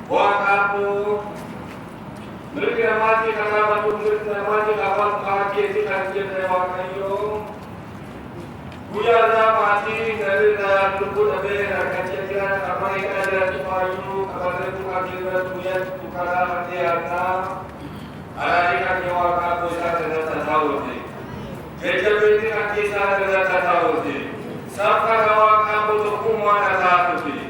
Wakapu mereka mati karena batu mereka mati kapan kaki itu kaki mereka wakayo. Bujana mati dari dalam tubuh mereka kaki mereka apa yang ada di payu apa itu kaki mereka bujan tukara hati harta. Ada kaki wakapu saya tidak tahu sih. Jadi ini kaki saya tidak tahu sih. Sampai wakapu itu kumana tahu sih.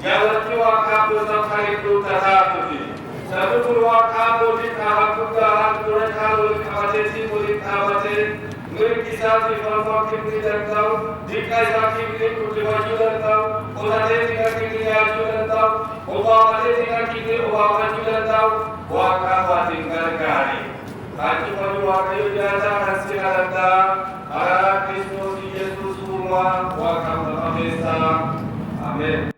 Jalan wakapu sampai itu tahu sih. Satu wakapu di tahap kuda turun kalau kawasi murid kawasi murid kisah di format kita dan tahu jika sakit ini kuda juga tahu orang jika kita juga tahu orang jika kita orang juga tahu wakapu tinggal kali. Kaki pada wakayu jasa hasil ada arah Kristus Yesus semua wakapu abesa. Amin.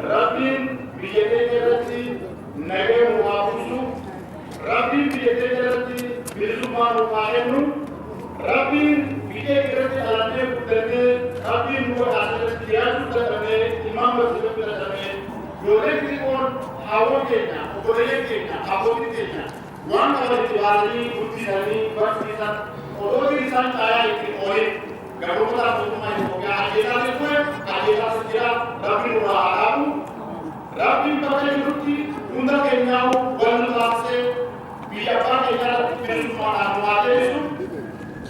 Rabin biyetegerati nage muabusu Rabin biyetegerati birzumanu qaenu Rabin biyetegerati alane kudane Rabin wo asal tiyatu tane imam masjid tane yore tikon hawo kena obore kena abodi kena wan awari diwali buddhisani basita odori san kaya iki oi garuda mutumai hoga ajeta se ajeta se kira Rabin wa alamu Rabin kata yuti unda kenyau wala se biya pa kaya bersumana muade su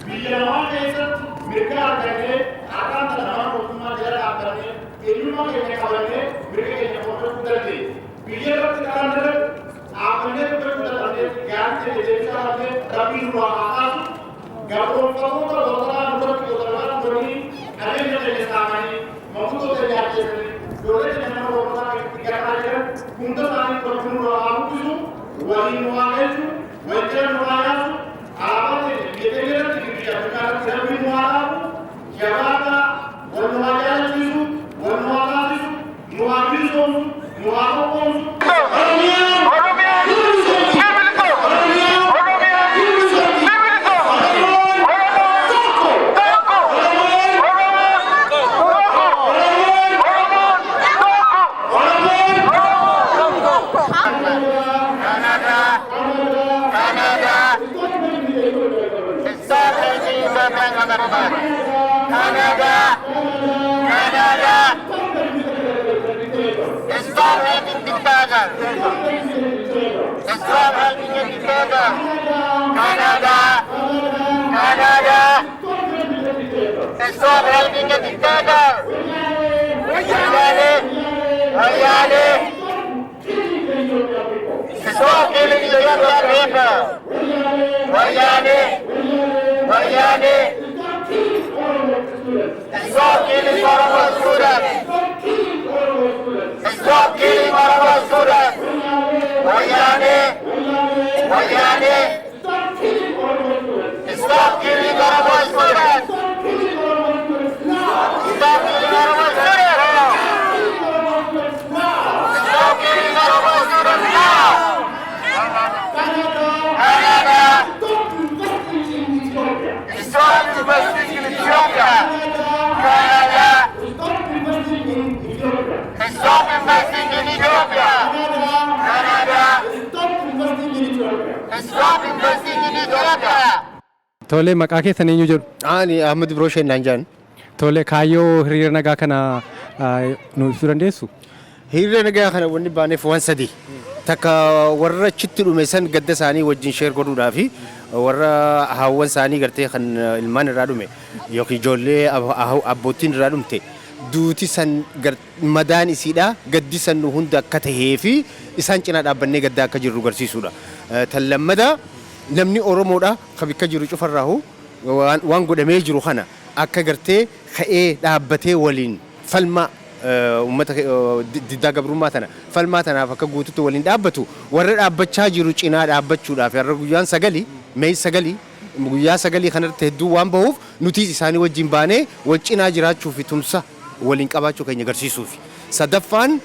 biya ma kaya mereka agane akan tanam mutuma jara agane ilmu kaya kawane mereka kaya foto kudade biya rat karande आपने तो बताते ज्ञान से जैसा आपने रबी हुआ आकाश गाँव का दोस्तरा नंबर की दोस्तरा बनी अरे जैसे सामानी मौजूद होते जाते हैं जोड़े जन्म होता है क्या करें कुंडल आने पर कुंडल हुआ आउटू वही हुआ है जो वैचर हुआ है आवाज़ ये देखिए ना कि क्या रबी हुआ है क्या बात है वो हुआ है जो वो हुआ है जो मुआविज हो मुआवो हो Stop helping dictator. Stop helping a dictator. Canada. Canada. Stop helping a dictator. Ayale. Ayale. Stop killing the younger people. Ayale. Ayale. Stop killing Oromo students. Stop killing Oromo students. Wayane. Wayane. Stop killing Oromo students. Stop killing Oromo students. Stop killing Oromo students now. Canada. Stop investing in Ethiopia. Canada. Stop investing in Ethiopia. Canada. Stop investing in Ethiopia. Tole maqaa keessan eenyu jedhu? Ani Ahmed Broshen Nanjan. Tole kaayyoo hiriira nagaa kana nu ibsuu dandeessu? Hiriira nagaa kana wanni baaneef waan sadii. Takka warra achitti dhume san gadda isaanii wajjin sheer godhuudhaafi warra haawwan isaanii gartee kan ilmaan irraa dhume yookiin ijoollee abbootiin irraa dhumte duuti san madaan isiidha gaddi san nu hunda akka tahee fi isaan cinaa dhaabbannee gadda akka jirru garsiisuudha. Tan lammada namni Oromoodha kan bikka jiru cufarraahu waan godhamee jiru kana akka gartee ka'ee dhaabbatee waliin falma ummata diddaa gabrummaa tana falmaa tanaaf akka guututti waliin dhaabbatu warra dhaabbachaa jiru cinaa dhaabbachuudhaaf har'a guyyaan sagalii Mee sagalii guyyaa sagalii kanarratti hedduu waan bahuuf nuti isaanii wajjin baanee wal cinaa jiraachuu fi tumsa waliin qabaachuu keenya agarsiisuuf sadaffaan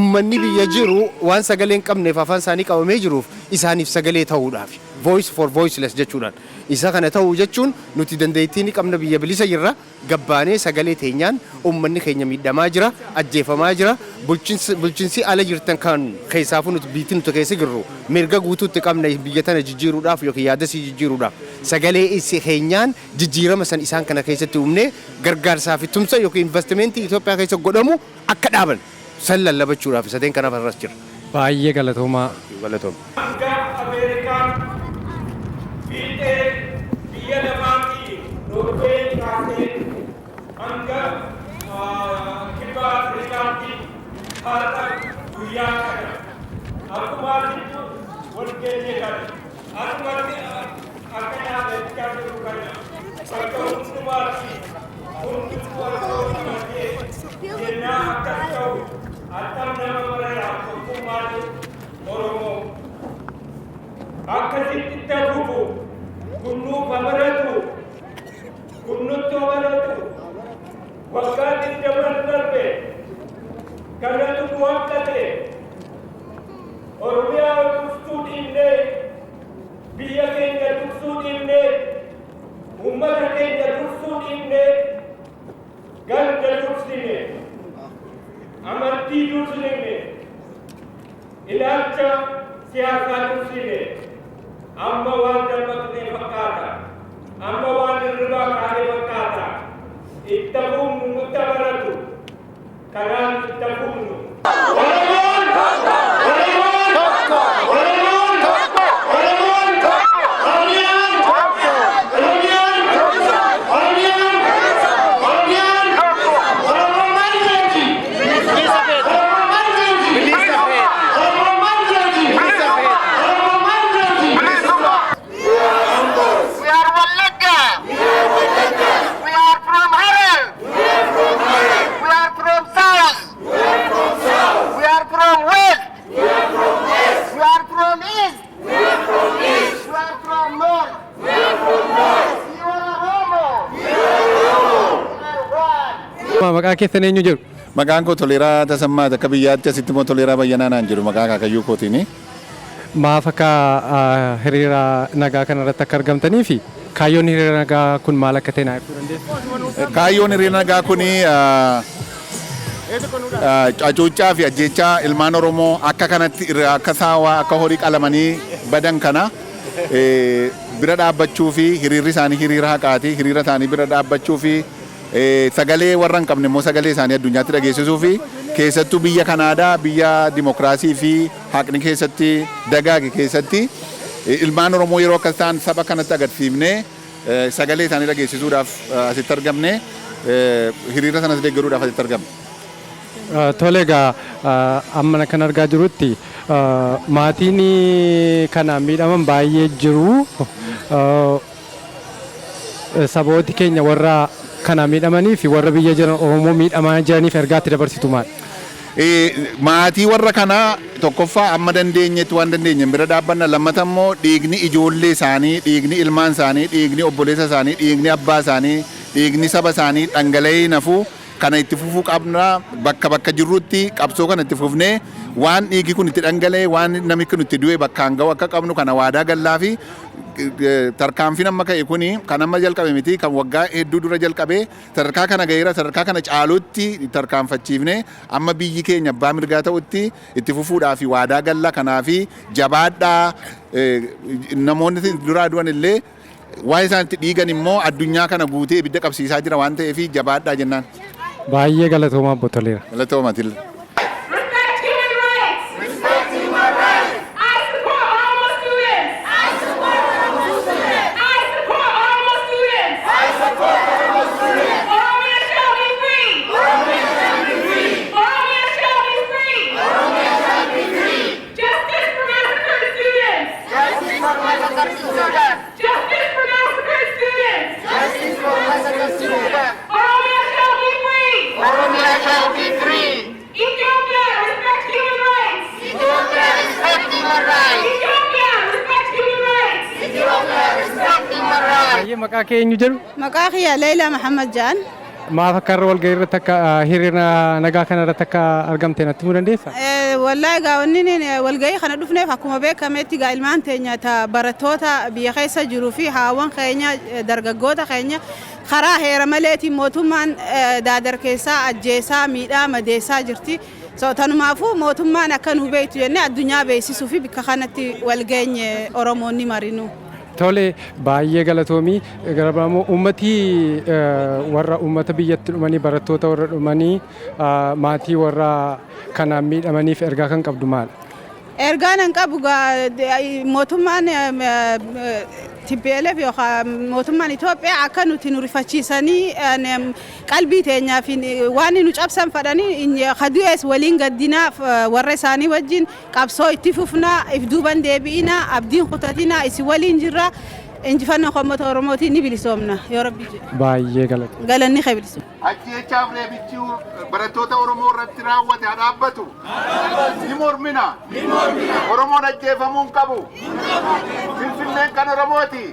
ummanni biyya jiru waan sagalee hin qabneef afaan isaanii qabamee jiruuf isaaniif sagalee ta'uudhaaf voice for voiceless jechuudhaan. Isa kana ta'uu jechuun nuti dandeettii ni qabna biyya bilisa jirra gabbaanee sagalee teenyaan uummanni keenya miidhamaa jira ajjeefamaa jira bulchiinsi ala jirtan kan keessaafuu nuti biitti nuti keessa jirru mirga guutuutti qabna biyya tana jijjiiruudhaaf yookiin yaada sii jijjiiruudhaaf sagalee isi keenyaan jijjiirama san isaan kana keessatti uumnee gargaarsaa fi tumsa yookiin investimentii Itoophiyaa keessa godhamu akka dhaaban san lallabachuudhaaf sadeen kanaaf irras jira. Baay'ee galatoomaa. Galatoom. Hanga Ameerikaan fiixee biyya lamaatti Noorween kaasee hanga kibba Afrikaatti har'a guyyaa kana akkuma argitu wal geenye kana akkumatti akka yaadachaa jiru kana bakka hundumaatti hundumtuu akkoo himatee jennaa akkas ta'u attam nama marayaa tokkummaatu Oromoo akkasitti ta'uufu kunnuu babaratu kunnutti babaratu waggaa digdaman darbe kanatu bu'aqqate Oromiyaa dursuu dhiibnee biyya keenya dursuu dhiibnee uummata keenya dursuu dhiibnee ganda dursine amantii dursine ilaalcha siyaasaa dursine amma waan dammaqnee fakkaata amma waan hirribaa kaanee fakkaata itti humnu nutti baratu karaan itti humnu. Maqaa keessan eenyu jedhu? Maqaan koo Toleeraa Tasammaa akka biyyaatti asitti immoo Toleeraa Bayyanaa jedhu maqaa kaakayyuu kootiini. Maaf akka hiriira nagaa kana irratti akka argamtanii fi kaayyoon hiriira nagaa kun maal akka ta'e naaf ibsuu dandeessu? Kaayyoon hiriira nagaa kuni cuuccaa fi ajjeechaa ilmaan Oromoo akka kanatti akka saawaa akka horii qalamanii badan kana bira dhaabbachuu fi hiriirri isaanii hiriira haqaati hiriira isaanii bira dhaabbachuu fi sagalee warra hin qabne immoo sagalee isaanii addunyaatti dhageessisuu fi keessattuu biyya Kanaadaa biyya dimokiraasii fi haqni keessatti dagaage keessatti ilmaan Oromoo yeroo akka isaan saba kanatti agarsiifnee sagalee isaanii dhageessisuudhaaf asitti argamne hiriira sanas deeggaruudhaaf asitti argamne. Tole egaa amma kan argaa jirutti maatiin kanaan miidhaman baay'ee jiru. Sabooti keenya warra kana miidhamanii fi warra biyya jiran Oromoo miidhamaa jiraniif ergaatti dabarsitu maal? Maatii warra kanaa tokkoffaa amma dandeenyetti waan dandeenyen bira dhaabbanna lammata immoo dhiigni ijoollee isaanii dhiigni ilmaan isaanii dhiigni obboleessa isaanii dhiigni abbaa isaanii dhiigni saba isaanii dhangala'ee nafu kana itti fufuu qabna bakka bakka jirrutti qabsoo kana itti fufnee waan dhiigi kun itti dhangala'ee waan namni kun itti du'e bakkaan ga'u akka qabnu kana waadaa gallaa fi tarkaanfiin amma ka'e kuni kan amma jalqabe miti kan waggaa hedduu dura jalqabe sadarkaa kana ga'eera sadarkaa kana caalutti tarkaanfachiifne amma biyyi keenya abbaa mirgaa ta'utti itti fufuudhaa fi waadaa galla kanaa fi jabaadhaa namoonni duraa du'an illee waa'ee isaanitti dhiigan immoo addunyaa kana guutee ibidda qabsiisaa jira waan ta'eef jabaadhaa jennaan. Baay'ee galatoomaa obbo Toleera. Galatoomaa Tilla. Maqaa kee eenyu jedhu? Maqaa kiyya Leila Muhammad Jaan. maaf akka irra walgahii irratti akka hiriira nagaa kana irratti akka argamte natti himuu dandeessaa? Wallahi egaa wanni walgahii kana dhufneef akkuma beekametti egaa ilmaan teenya barattoota biyya keessa jiruu fi haawwan keenya dargaggoota keenya karaa heera maleetiin mootummaan daadarkeessaa ajjeesaa miidhaa madeessaa jirti. Tanumaafuu mootummaan akka nu beektu jennee addunyaa beeksisuu fi bakka kanatti walgeenye Oromoonni marinu. Tole baay'ee galatoomii garabaamoo ummatii warra ummata biyyatti dhumanii barattoota warra dhumanii maatii warra kanaan miidhamaniif ergaa kan qabdu maal? Ergaan an qabu mootummaan TPLF yookaan mootummaan Itoophiyaa akka nuti nu rifachiisanii qalbii teenyaaf waan nu cabsan fadhanii hadu'ees waliin gaddinaaf warra isaanii wajjin qabsoo itti fufnaa if duuban deebi'inaa abdiin kutatinaa isi waliin jirra injifannoo uummata Oromootii ni bilisoomna yoo Rabbi baay'ee galata galanni kee bilisoom ajjeechaaf reebichi barattoota Oromoo irratti raawwate haa dhaabbatu ni mormina Oromoon ajjeefamuu hin qabu Finfinneen kan Oromooti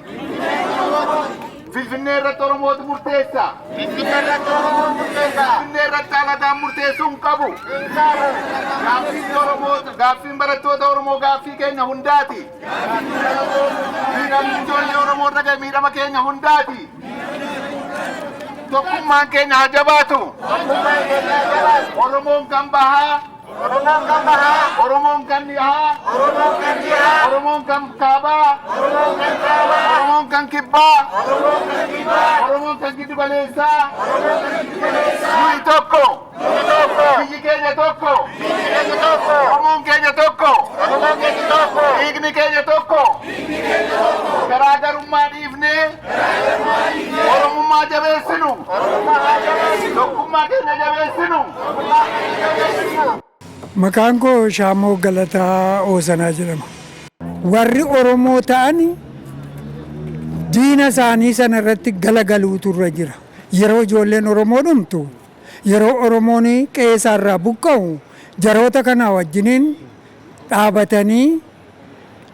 Finfinnee irratti Oromootu murteessa Finfinnee irratti alagaan murteessuu hin qabu gaaffiin barattoota Oromoo gaaffii keenya hundaati miidhamni ijoollee Oromoo irra gahe miidhama keenya hundaati tokkummaan keenya haa jabaatu Oromoon kan bahaa Oromoon kan dhihaa Oromoon kan kaabaa Oromoon kan kibbaa Oromoon kan giddu galeessaa nuyi tokko biyyi keenya tokko Oromoon keenya tokko dhiigni keenya tokko garaagarummaa dhiifnee Oromummaa jabeessinu tokkummaa keenya jabeessinu. Maqaan koo Shaamoo Galataa Oosanaa jedhama. Warri Oromoo ta'an diina isaanii sana irratti galagaluutu irra jira. Yeroo ijoolleen Oromoo dhumtu, yeroo Oromoon qe'ee isaarraa buqqa'u, jaroota kana wajjiniin dhaabatanii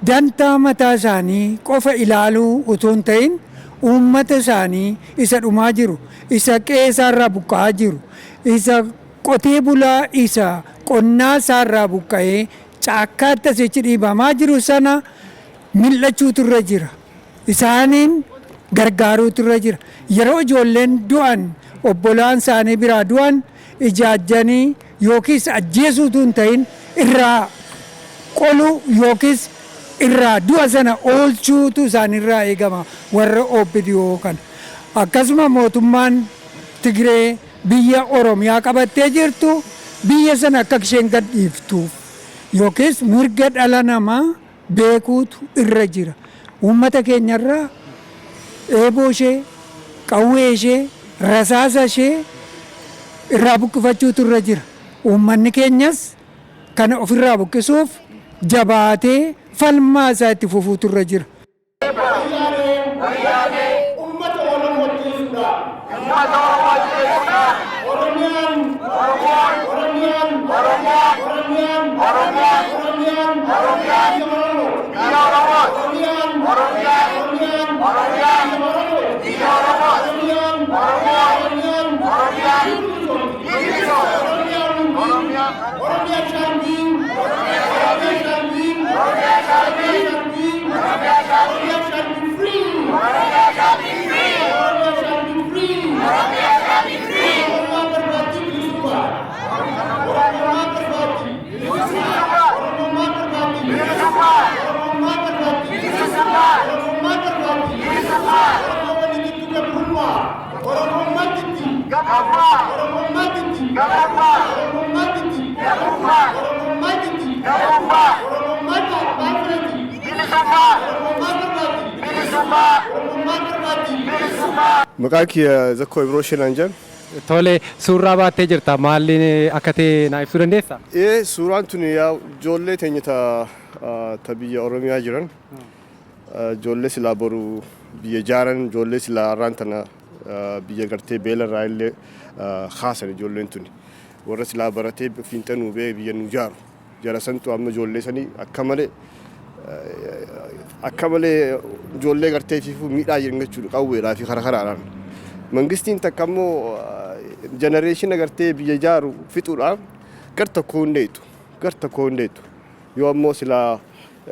dantaa mataa isaanii qofa ilaaluu utuu hin ta'in uummata isaanii isa dhumaa jiru, isa qe'ee isaarraa buqqa'aa jiru, isa qotee bulaa isa qonnaa isaarraa buqqa'ee caakkaatti asitti dhiibamaa jiru sana mil'achuutu irra jira. Isaaniin gargaaruutu irra jira. Yeroo ijoolleen du'an obbolaan isaanii biraa du'an ijaajjanii yookiis ajjeesuutu hin ta'in irraa qolu yookiis irraa du'a sana oolchuutu isaanirraa eegama warra OPDO kan. Akkasuma mootummaan Tigree biyya Oromiyaa qabattee jirtu biyya sana akka isheen gadhiiftuuf yookiis mirga dhala namaa beekuutu irra jira. Uummata keenyarraa eeboo ishee, qawwee ishee, rasaasa ishee irraa buqqifachuutu irra jira. Uummanni keenyas kana ofirraa buqqisuuf jabaatee falmaa isaa itti fufuutu irra jira. Maqaan kiyya Zakkoo Ibiroo Shinaan jedhama. Tole suuraa baattee jirta maalli akka ta'e naa ibsuu dandeessaa? Suuraan tun ijoollee teenya ta biyya Oromiyaa jiran ijoollee silaa boru biyya jaaran ijoollee silaa har'aan tana biyya gartee beelarraa illee haasan ijoolleen tuni warra silaa baratee fiinxanuu bee biyya nu jaaru jara santu amma ijoollee sanii akka malee ijoollee gartee fiifuu miidhaa jiran jechuudha qawweedhaa fi karaa karaadhaan. Mangistiin takka ammoo generation agartee biyya jaaru fixuudhaaf gar tokko hundeetu yoo ammoo silaa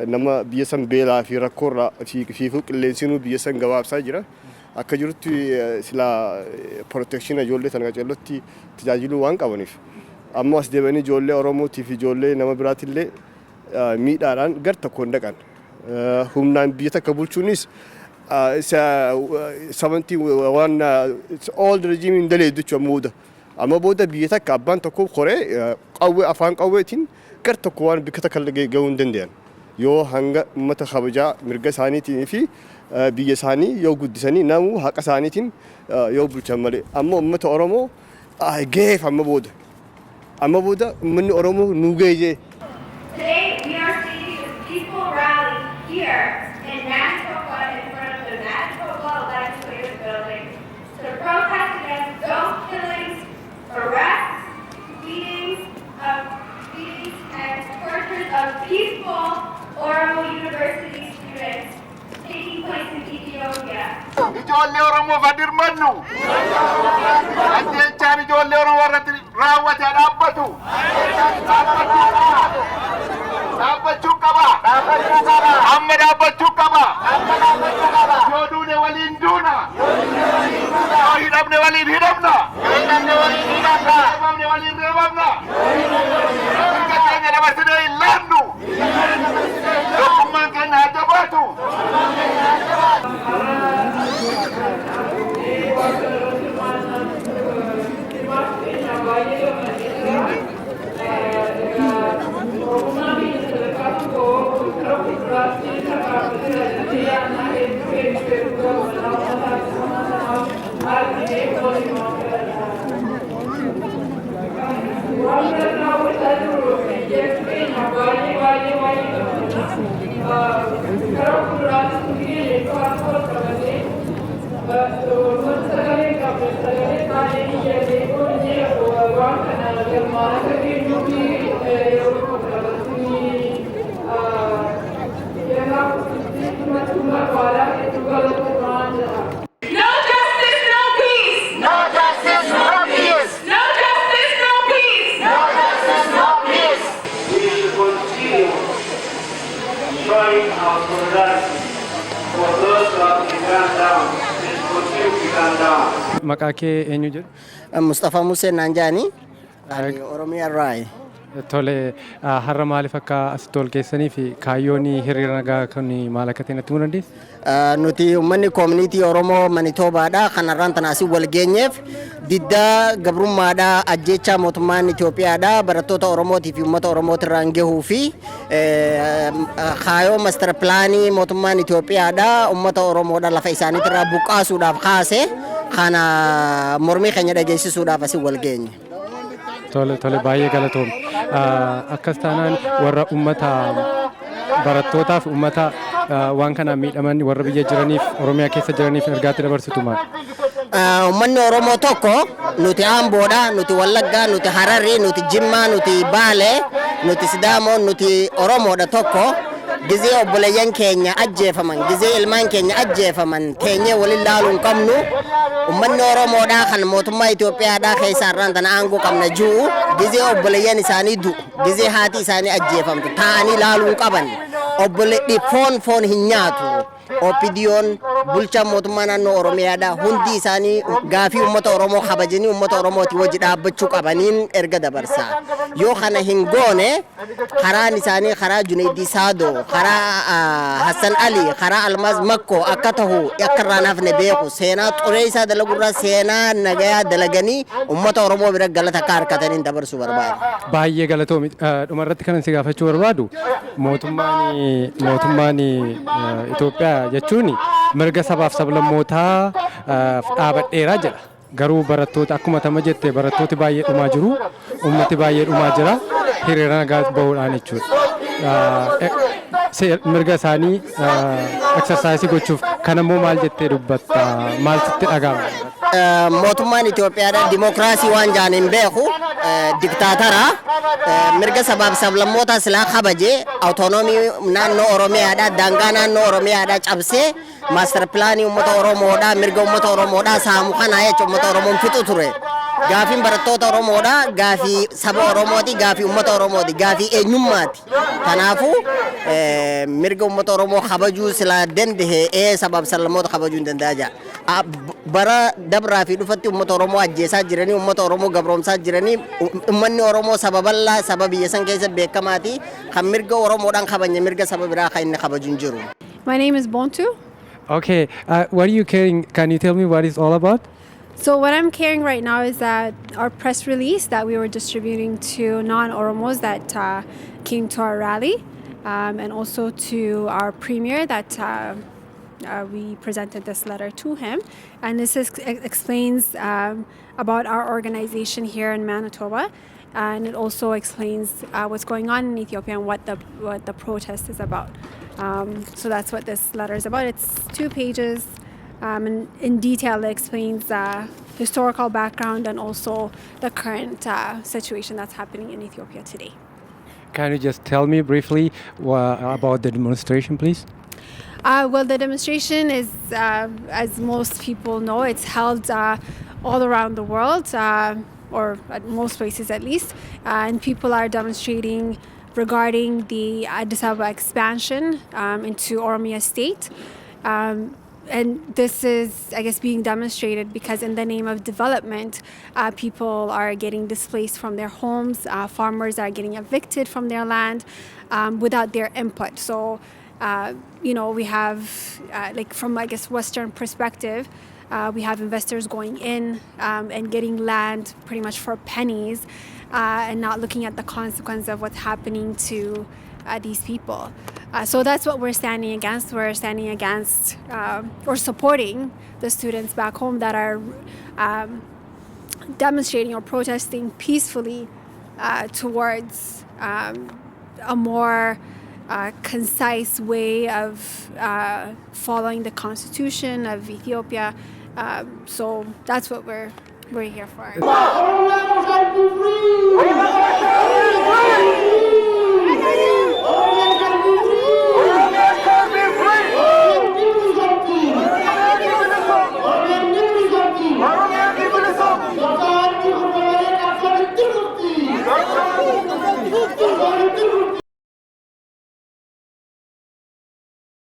nama biyya san beelaa fi rakkoorraa fi qilleensinuu biyya san gabaabsaa jira akka jirutti silaa protection ijoollee sana qaceellotti tajaajiluu waan qabaniif ammoo as deebanii ijoollee Oromootii fi ijoollee nama biraatillee miidhaadhaan gar tokko hin dhaqan humnaan biyya takka bulchuunis 70 waan old regime in dalee jechuun muuda amma booda biyya takka abbaan tokko koree qawwee afaan qawweetiin gar tokko waan bikka takka gahuu hin danda'an yoo hanga uummata kabajaa mirga isaaniitiin fi biyya isaanii yoo guddisanii namu haqa isaaniitiin yoo bulchan malee amma uummata Oromoo geef amma booda uummanni Oromoo nu geejee. Today we are seeing people rally here in Manitoba in front of the Manitoba Legislative Building to protest against gun killings, arrests, beatings, and tortures of peaceful Oromo University students taking place in Ethiopia. Ijoollee Oromoo fadir mannu. Ajjechaan ijoollee Oromoo irratti raawwate dhaabbatu. Dhaabbachuu qaba. Amma dhaabbachuu qaba. Yoo duune waliin duuna. Yoo hidhamne waliin hidhamna. Reebamne waliin reebamna. Mirga keenya dabarsinee hin laannu. Tokkummaan keenya haa jabaatu. Maqaa kee eenyu jedhu? Mustafa Museen Nanjaani Oromiyaa irraa. Tole har'a maaliif akka asitti ol geessanii fi kaayyoon hiriira nagaa kun maal akka ta'e natti himuu dandeessu? Nuti uummanni community Oromoo Manitoobaadha kanarraan tan asii wal geenyeef diddaa gabrummaadha ajjechaa mootummaan Itoophiyaadha barattoota Oromootii fi uummata Oromootirraan gahuu fi kaayoo master plaanii mootummaan Itoophiyaadha uummata Oromoodha lafa isaaniitirraa buqqaasuudhaaf kaase kana mormii keenya dhageessisuudhaaf asii wal geenye. Tole baay'ee galatoom. Akkas taanaan warra uummata barattootaaf uummata waan kanaan miidhaman warra biyya jiraniif Oromiyaa keessa jiraniif ergaatti dabarsitu maal? Uummanni Oromoo tokko nuti Amboodha, nuti Wallaggaa, nuti Hararii, nuti Jimmaa, nuti Baalee, nuti Sidaamoo, nuti Oromoodha tokko gizee obboleeyyan keenya ajjeefaman, gizee ilmaan keenya ajjeefaman teenyee waliin laaluun qabnu uummanni Oromoodhaa kan mootummaa Itoophiyaadhaa keessa irraan tana aangoo qabna jiru gizee obboleeyyan isaanii du'u, gizee haati isaanii ajjeefamtu taa'anii laaluun qaban obboleedhi foon hin nyaatu. Opidiyoon bulchaa mootummaa naannoo Oromiyaadhaa hundi isaanii gaafii uummata Oromoo kabajanii uummata Oromooti wajji dhaabbachuu qabaniin erga dabarsa. Yoo kana hin goone karaan isaanii karaa Junaydii Saadoo, karaa Hassan Ali, karaa Almaaz Makkoo akka tahu akka irraa hafne beeku seenaa xuree isaa dalagurraa seenaa nagayaa dalaganii uummata Oromoo bira galata akka harkataniin dabarsuu barbaada. Baay'ee galatoomi. Dhumarratti kanan si gaafachuu barbaadu mootummaan Itoophiyaa jechuun mirga sabaaf sablammootaa dhaabadheeraa jira. Garuu barattoota akkuma tama jette barattooti baay'ee dhumaa jiru, uummati baay'ee dhumaa jira hiriira nagaa bahuudhaan jechuudha. Mirga isaanii eksersaayisii gochuuf kanammoo maal jettee dubbatta? Maal sitti dhaga'ama? Mootummaan Itoophiyaadhaan dimookiraasii waan jaan hin beeku diktaatara mirga sabaaf sablammootaa silaa kabajee awutonoomii naannoo Oromiyaadhaa daangaa naannoo Oromiyaadhaa cabsee maaster pilaanii uummata Oromoodhaa mirga uummata Oromoodhaa saamu kanaa jechuun uummata Oromoon fixu ture. Gaafiin barattoota Oromoodha. Gaafii saba Oromooti. Gaafii uummata Oromooti. Gaafii eenyummaati. Kanaafuu mirga uummata Oromoo kabajuu sila danda'e sabaaf sablammoota kabajuu hin danda'a jira. Bara dabraa fi dhufatti uummata Oromoo ajjeesaa jiranii, uummata Oromoo gabroomsaa jiranii, uummanni Oromoo saba bal'aa saba biyya san keessa beekamaati. Kan mirga Oromoodhaan kabajne mirga saba biraa kan inni kabaju hin jiru. My name is Bontu. Okay, what are you carrying? Can you tell me what it's all about? So what I'm carrying right now is our press release that we were distributing to non-Oromos that came to our rally, and also to our premier that we presented this letter to him. And this explains about our organization here in Manitoba, and it also explains what's going on in Ethiopia and what the protest is about. So that's what this letter is about. It's 2 pages. And in detail, it explains historical background and also the current situation that's happening in Ethiopia today. Can you just tell me briefly about the demonstration, please? Well, the demonstration is, as most people know, it's held all around the world, or at most places at least, and people are demonstrating regarding the Addis Ababa expansion into Oromia state. And this is, I guess, being demonstrated because in the name of development, people are getting displaced from their homes, farmers are getting evicted from their land without their input. So, we have, from, I guess, Western perspective, we have investors going in and getting land pretty much for pennies and not looking at the consequence of what's happening to these people. So that's what we're standing against. We're standing against or supporting the students back home that are demonstrating or protesting peacefully towards a more concise way of following the constitution of Ethiopia. So that's what we're here for.